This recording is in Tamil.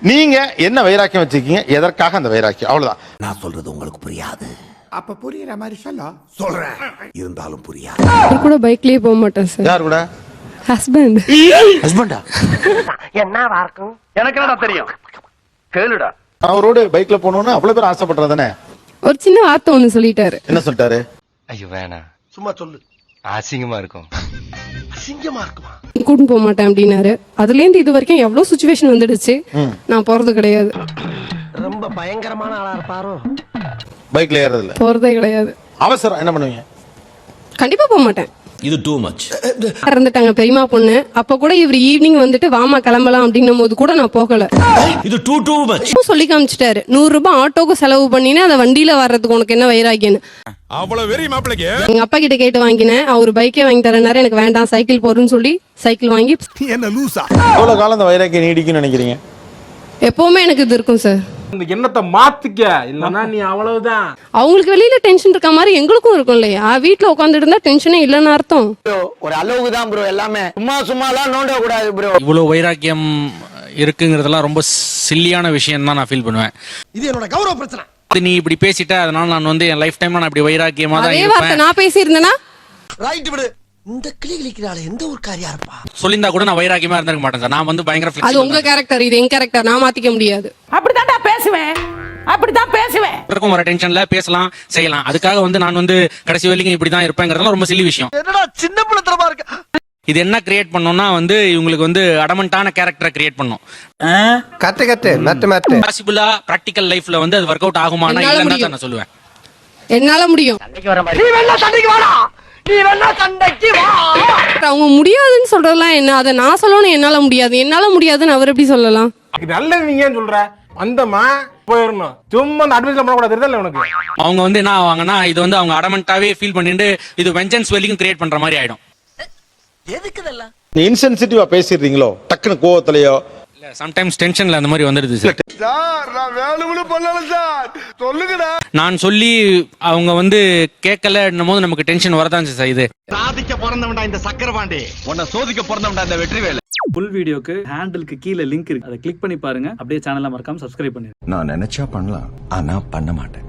நீங்க என்ன வைராக்கியம் வச்சிருக்கீங்க, எதற்காக அந்த வைராக்கியம்? அவ்வளவுதான். நான் சொல்றது உங்களுக்கு புரியாது. அப்ப புரியுற மாதிரி சொல்றேன். இருந்தாலும் புரியாது. அவர் கூட பைக்லயே போக மாட்டேன் சார். யார் கூட? ஹஸ்பண்ட். ஹஸ்பண்டா? என்னவா இருக்கும் எனக்கு என்னடா தெரியும், கேளுடா. அவரோட பைக்ல போகணும்னு அவ்வளவு பேர் ஆசைப்படுறதானே? ஒரு சின்ன வார்த்தை ஒண்ணு சொல்லிட்டாரு. என்ன சொல்லிட்டாரு? ஐயோ வேணாம், சும்மா சொல்லு. அசிங்கமா இருக்கும். அசிங்கமா இருக்குமா? கூட்டின்னு போக மாட்டேன் அப்படின்னாரு. அதுல இருந்து இது வரைக்கும் எவ்வளவு சுச்சுவேஷன் வந்துடுச்சு, நான் போறது கிடையாது. ரொம்ப பயங்கரமான ஆளா இருப்பாரோ. பைக்ல ஏறது இல்ல, போறதே கிடையாது. அவசரம் என்ன பண்ணுவீங்க? கண்டிப்பா போக மாட்டேன். இது டூ மச். இறந்துட்டாங்க பெரியமா பொண்ணு. அப்ப கூட இவர் ஈவினிங் வந்துட்டு வாமா கிளம்பலாம் அப்படின்னும் போது கூட நான் போகல. இது டூ மச். சொல்லி காமிச்சிட்டாரு, 100 ரூபாய் ஆட்டோக்கு செலவு பண்ணினே அதை வண்டியில வர்றதுக்கு உனக்கு என்ன வைராக்கியன்னு. அவ்வளவு வெறி மாப்பிளைக்கு. எங்க அப்பா கிட்ட கேட்டு வாங்கினேன். அவர் பைக்கே வாங்கி தரேன்னாரு. எனக்கு வேண்டாம், சைக்கிள் போறேன்னு சொல்லி சைக்கிள் வாங்கி. என்ன லூசா? எவ்வளவு காலம் அந்த வைராக்கியம் நீடிக்கும்னு நினைக்கிறீங்க? எப்பவுமே எனக்கு இது இருக்கும் சார். இந்த எண்ணத்தை மாத்திக்க, இல்லன்னா நீ அவ்வளவுதான். அவங்களுக்கு வெளியில டென்ஷன் இருக்க மாதிரி எங்களுக்கும் இருக்கும் இல்லையா? வீட்டுல உட்காந்துட்டு இருந்தா டென்ஷனே இல்லைன்னு அர்த்தம். ஒரு அளவுக்கு தான் ப்ரோ, எல்லாமே சும்மாலாம் நோண்ட கூடாது ப்ரோ. இவ்வளவு வைராக்கியம் இருக்குங்கிறதெல்லாம் ரொம்ப சில்லியான விஷயம் தான் நான் ஃபீல் பண்ணுவேன். இது என்னோட கௌரவ பிரச்சனை. நீ இப்படி பேசிட்ட, அதனால நான் வந்து என் லைஃப் டைம் நான் இப்படி வைராக்கியமா தான் அதே வார்த்தை இருப்பேன். நான் பேசியிருந்தேனா? ரைட் விடு. இந்த கிளி கிளிக்கிறாளே எந்த ஒரு காரியா இருப்பா? சொல்லியிருந்தா கூட நான் வைராக்கியமா இருந்திருக்க மாட்டேன் சார். நான் வந்து பயங்கர அது flexible உங்க தான். கேரக்டர், இது என் கேரக்டர். நான் மாத்திக்க முடியாது. அப்படித்தான்டா பேசுவேன், அப்படித்தான் பேசுவேன். இருக்கும் ஒரு டென்ஷன்ல பேசலாம் செய்யலாம். அதுக்காக வந்து நான் வந்து கடைசி வரைக்கும் இப்படி தான் இருப்பேங்கிறதுலாம் ரொம்ப சில்லி விஷயம். என்னடா சின்ன பிள்ளைத்தனமா இருக்கு. இது என்ன கிரியேட் பண்ணோம்னா வந்து இவங்களுக்கு வந்து அடமண்டான கேரக்டரை கிரியேட் பண்ணும். கட்டு மேட்டு பாசிபிளா பிராக்டிகல் லைஃப்ல வந்து அது ஒர்க் அவுட் ஆகுமானா என்னால இல்லைன்னு முடியும். தான் நான் சொல்லுவேன். என்னால முடியும். நீ வேணா சண்டைக்கு வாடா, நீ வேணா சண்டைக்கு வா. அவங்க முடியாதுன்னு சொல்றதெல்லாம் என்ன? அதை நான் சொல்லணும். என்னால முடியாது, என்னால முடியாதுன்னு அவர் எப்படி சொல்லலாம்? நல்லது நீங்க ஏன் சொல்ற? வந்தமா போயிடணும், சும்மா அந்த அட்வைஸ்ல பண்ணக்கூடாது. தெரியுதா உனக்கு? அவங்க வந்து என்ன ஆவாங்கன்னா, இது வந்து அவங்க அடமெண்டாவே ஃபீல் பண்ணிட்டு இது வெஞ்சன்ஸ் வெல்லிங் கிரியேட் பண்ற மாதிரி ஆயிடும். எதுக்கு இதெல்லாம்? நீ இன்சென்சிட்டிவா பேசிடுறீங்களோ, டக்குனு கோவத்திலயோ? இல்ல சம்டைம்ஸ் டென்ஷன்ல அந்த மாதிரி வந்துடுது சார். சார் நான் வேணும்னு பண்ணல சார், சொல்லுங்கடா. நான் சொல்லி அவங்க வந்து கேட்கலன்னும் போது நமக்கு டென்ஷன் வரதான் சார். இது சாதிக்க பிறந்தவன்டா இந்த சக்கரபாண்டி, உன்னை சோதிக்க பிறந்தவன்டா இந்த வெற்றிவேலு. ஃபுல் வீடியோக்கு ஹேண்டிலுக்கு கீழே லிங்க் இருக்கு, அதை கிளிக் பண்ணி பாருங்க. அப்படியே சேனலை மறக்காம சப்ஸ்கிரைப் பண்ணிருங்க. நான் நினைச்சா பண்ணலாம், ஆனா பண்ண மாட்டேன்.